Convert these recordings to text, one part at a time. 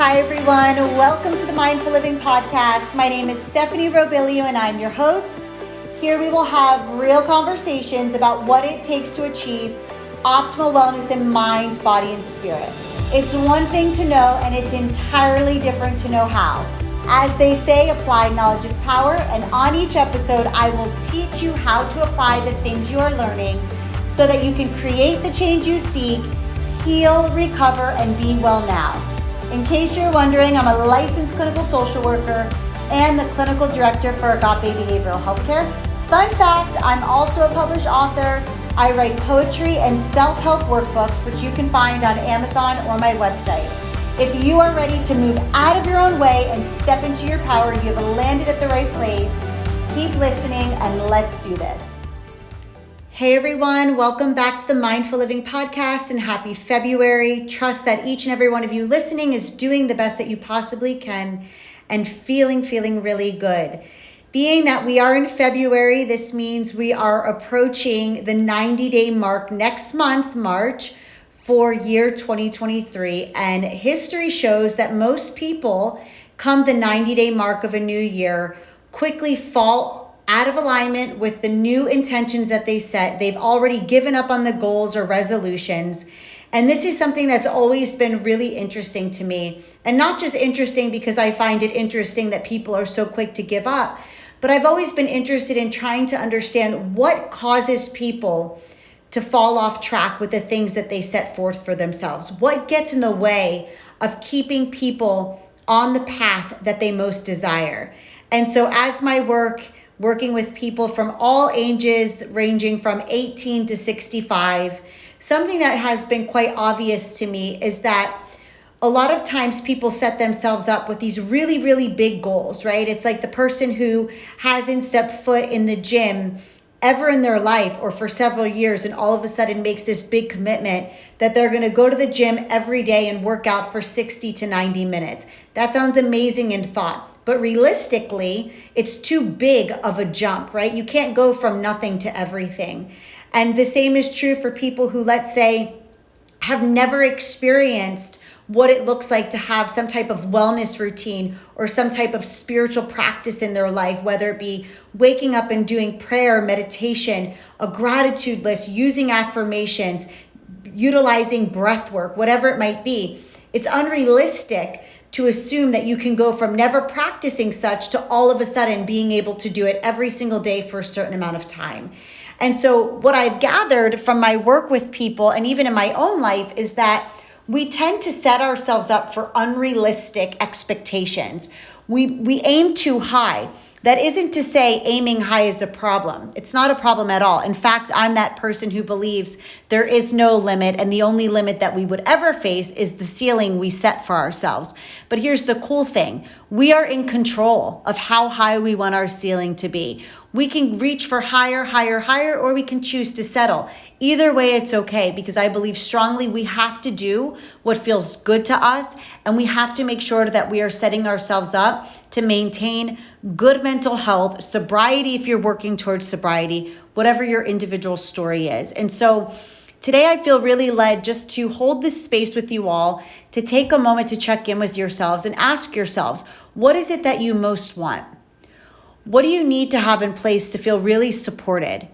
Hi everyone, welcome to the Mindful Living Podcast. My name is StephanieRobilio and I'm your host. Here we will have real conversations about what it takes to achieve optimal wellness in mind, body, and spirit. It's one thing to know and it's entirely different to know how. As they say, applied knowledge is power, and on each episode I will teach you how to apply the things you are learning so that you can create the change you seek, heal, recover, and be well now. In case you're wondering, I'm a licensed clinical social worker and the clinical director for Agape Behavioral Healthcare. Fun fact, I'm also a published author. I write poetry and self-help workbooks, which you can find on Amazon or my website. If you are ready to move out of your own way and step into your power, you have landed at the right place. Keep listening and let's do this. Hey everyone, welcome back to the Mindful Living Podcast and happy February. Trust that each and every one of you listening is doing the best that you possibly can and feeling really good. Being that we are in February, this means we are approaching the 90-day mark next month, March, for year 2023. And history shows that most people come the 90-day mark of a new year quickly fall out of alignment with the new intentions that they set. They've already given up on the goals or resolutions. And this is something that's always been really interesting to me. And not just interesting because I find it interesting that people are so quick to give up, but I've always been interested in trying to understand what causes people to fall off track with the things that they set forth for themselves. What gets in the way of keeping people on the path that they most desire? And so as my working with people from all ages, ranging from 18 to 65, something that has been quite obvious to me is that a lot of times people set themselves up with these really big goals, right? It's like the person who hasn't stepped foot in the gym ever in their life or for several years and all of a sudden makes this big commitment that they're going to go to the gym every day and work out for 60 to 90 minutes. That sounds amazing in thought. But realistically, it's too big of a jump, right? You can't go from nothing to everything. And the same is true for people who, let's say, have never experienced what it looks like to have some type of wellness routine or some type of spiritual practice in their life, whether it be waking up and doing prayer, meditation, a gratitude list, using affirmations, utilizing breath work, whatever it might be. It's unrealistic to assume that you can go from never practicing such to all of a sudden being able to do it every single day for a certain amount of time. And so what I've gathered from my work with people and even in my own life is that we tend to set ourselves up for unrealistic expectations. We aim too high. That isn't to say aiming high is a problem. It's not a problem at all. In fact, I'm that person who believes there is no limit, and the only limit that we would ever face is the ceiling we set for ourselves. But here's the cool thing. We are in control of how high we want our ceiling to be. We can reach for higher, or we can choose to settle. Either way, it's okay, because I believe strongly we have to do what feels good to us, and we have to make sure that we are setting ourselves up to maintain good mental health, sobriety if you're working towards sobriety, whatever your individual story is. And so today I feel really led just to hold this space with you all, to take a moment to check in with yourselves and ask yourselves, what is it that you most want? What do you need to have in place to feel really supported?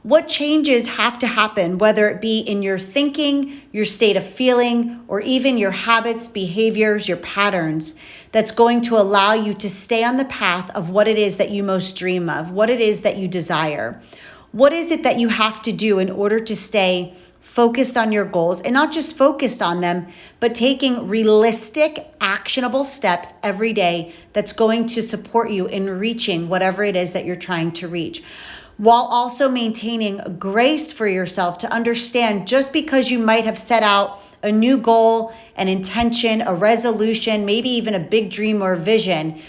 What changes have to happen, whether it be in your thinking, your state of feeling, or even your habits, behaviors, your patterns, that's going to allow you to stay on the path of what it is that you most dream of, what it is that you desire? What is it that you have to do in order to stay focused on your goals, and not just focused on them, but taking realistic, actionable steps every day that's going to support you in reaching whatever it is that you're trying to reach, while also maintaining grace for yourself to understand just because you might have set out a new goal, an intention, a resolution, maybe even a big dream or vision,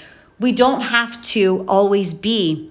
we don't have to always be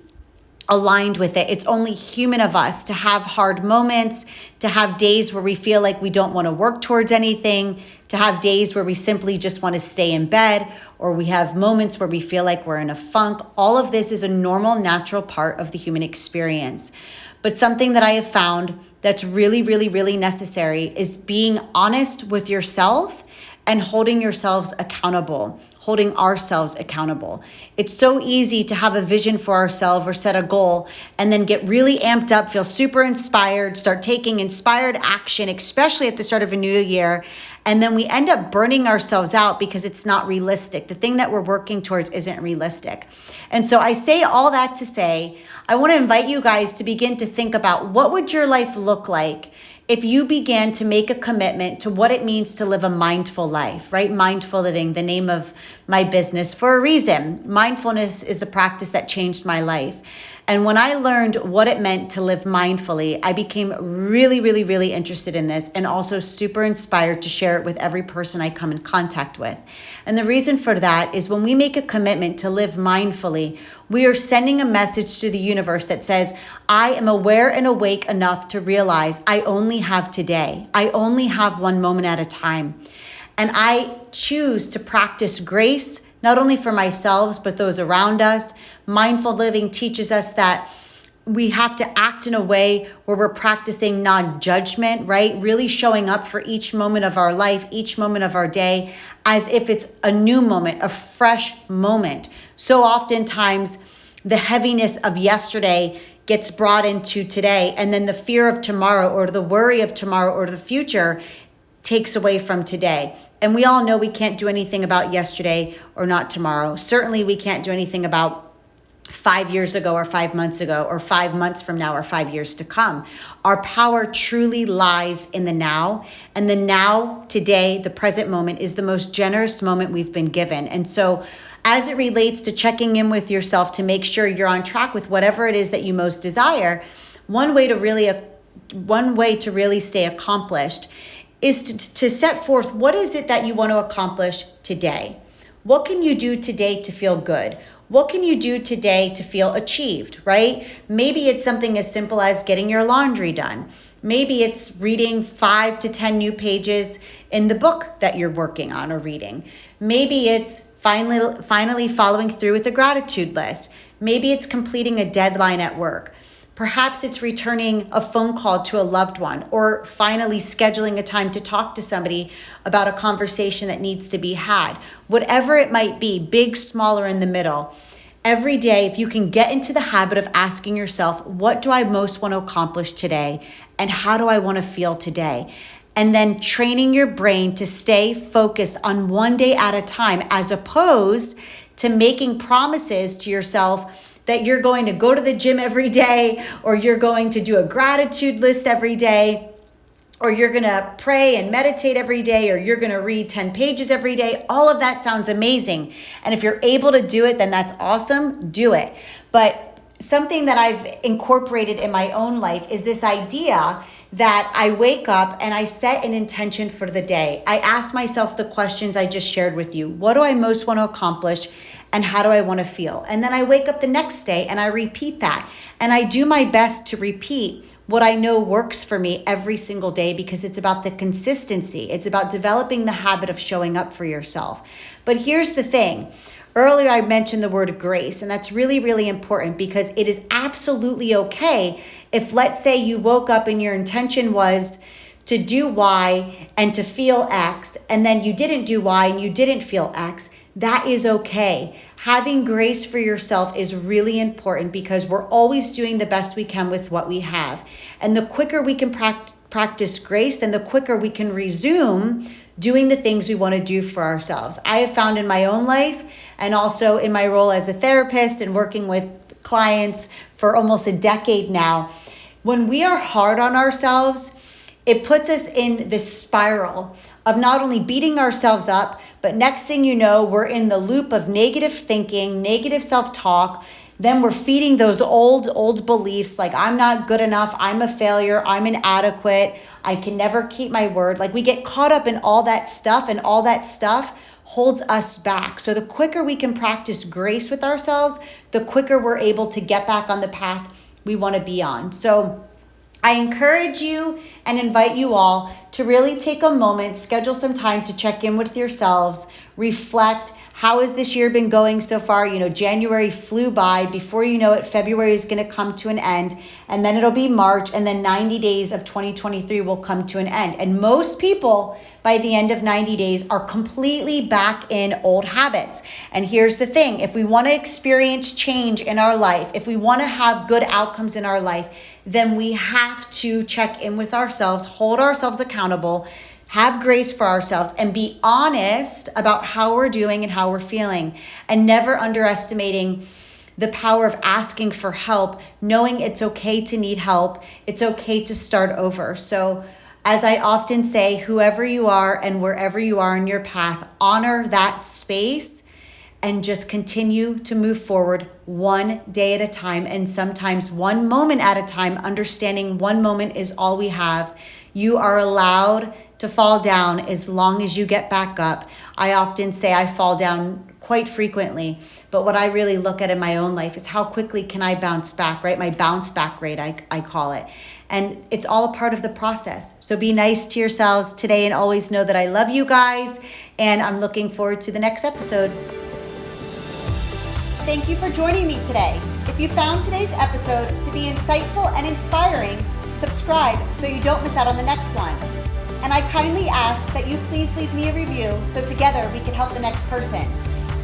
aligned with it. It's only human of us to have hard moments, to have days where we feel like we don't want to work towards anything, to have days where we simply just want to stay in bed, or we have moments where we feel like we're in a funk. All of this is a normal, natural part of the human experience. But something that I have found that's really necessary is being honest with yourself and holding yourselves accountable, holding ourselves accountable. It's so easy to have a vision for ourselves or set a goal and then get really amped up, feel super inspired, start taking inspired action, especially at the start of a new year. And then we end up burning ourselves out because it's not realistic. The thing that we're working towards isn't realistic. And so I say all that to say, I want to invite you guys to begin to think about what would your life look like if you began to make a commitment to what it means to live a mindful life, right? Mindful living, the name of my business for a reason. Mindfulness is the practice that changed my life. And when I learned what it meant to live mindfully, I became really interested in this and also super inspired to share it with every person I come in contact with. And the reason for that is when we make a commitment to live mindfully, we are sending a message to the universe that says, I am aware and awake enough to realize I only have today. I only have one moment at a time. And I choose to practice grace, not only for myself, but those around us. Mindful living teaches us that we have to act in a way where we're practicing non-judgment, right? Really showing up for each moment of our life, each moment of our day, as if it's a new moment, a fresh moment. So oftentimes, the heaviness of yesterday gets brought into today, and then the fear of tomorrow or the worry of tomorrow or the future takes away from today. And we all know we can't do anything about yesterday or not tomorrow. Certainly we can't do anything about 5 years ago or 5 months ago or 5 months from now or 5 years to come. Our power truly lies in the now. And the now, today, the present moment is the most generous moment we've been given. And so as it relates to checking in with yourself to make sure you're on track with whatever it is that you most desire, one way to really stay accomplished is to set forth what is it that you want to accomplish today. What can you do today to feel good? What can you do today to feel achieved, right? Maybe it's something as simple as getting your laundry done. Maybe it's reading 5 to 10 new pages in the book that you're working on or reading. Maybe it's finally following through with a gratitude list. Maybe it's completing a deadline at work. Perhaps it's returning a phone call to a loved one or finally scheduling a time to talk to somebody about a conversation that needs to be had. Whatever it might be, big, small, or in the middle. Every day, if you can get into the habit of asking yourself, what do I most want to accomplish today? And how do I want to feel today? And then training your brain to stay focused on one day at a time, as opposed to making promises to yourself that you're going to go to the gym every day, or you're going to do a gratitude list every day, or you're going to pray and meditate every day, or you're going to read 10 pages every day. All of that sounds amazing. And if you're able to do it, then that's awesome. Do it. But something that I've incorporated in my own life is this idea that I wake up and I set an intention for the day. I ask myself the questions I just shared with you. What do I most want to accomplish? And how do I want to feel? And then I wake up the next day and I repeat that. And I do my best to repeat what I know works for me every single day, because it's about the consistency. It's about developing the habit of showing up for yourself. But here's the thing. Earlier, I mentioned the word grace, and that's really important, because it is absolutely okay if, let's say, you woke up and your intention was to do Y and to feel X, and then you didn't do Y and you didn't feel X. That is okay. Having grace for yourself is really important, because we're always doing the best we can with what we have. And the quicker we can practice grace, then the quicker we can resume doing the things we want to do for ourselves. I have found in my own life, and also in my role as a therapist and working with clients for almost a decade now, when we are hard on ourselves, it puts us in this spiral of not only beating ourselves up, but next thing you know, we're in the loop of negative thinking, negative self-talk. Then we're feeding those old beliefs like I'm not good enough, I'm a failure, I'm inadequate, I can never keep my word. Like we get caught up in all that stuff, and all that stuff holds us back. So the quicker we can practice grace with ourselves, the quicker we're able to get back on the path we want to be on. So I encourage you and invite you all to really take a moment, schedule some time to check in with yourselves, reflect. How has this year been going so far? January flew by. Before you know it, February is going to come to an end, and then it'll be March, and then 90 days of 2023 will come to an end. And most people, by the end of 90 days, are completely back in old habits. And here's the thing, if we want to experience change in our life, if we want to have good outcomes in our life, then we have to check in with ourselves, hold ourselves accountable, have grace for ourselves, and be honest about how we're doing and how we're feeling, and never underestimating the power of asking for help, knowing it's okay to need help. It's okay to start over. So as I often say, whoever you are and wherever you are in your path, honor that space and just continue to move forward one day at a time, and sometimes one moment at a time, understanding one moment is all we have. You are allowed to fall down as long as you get back up. I often say I fall down quite frequently, but what I really look at in my own life is how quickly can I bounce back, right? My bounce back rate, I call it. And it's all a part of the process. So be nice to yourselves today, and always know that I love you guys, and I'm looking forward to the next episode. Thank you for joining me today. If you found today's episode to be insightful and inspiring, subscribe so you don't miss out on the next one. And I kindly ask that you please leave me a review so together we can help the next person.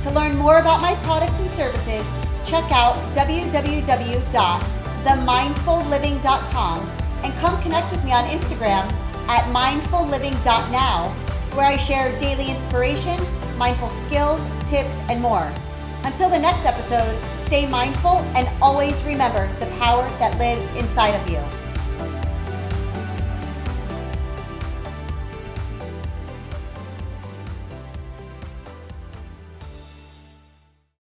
To learn more about my products and services, check out www.themindfulliving.com and come connect with me on Instagram at mindfulliving.now, where I share daily inspiration, mindful skills, tips, and more. Until the next episode, stay mindful and always remember the power that lives inside of you.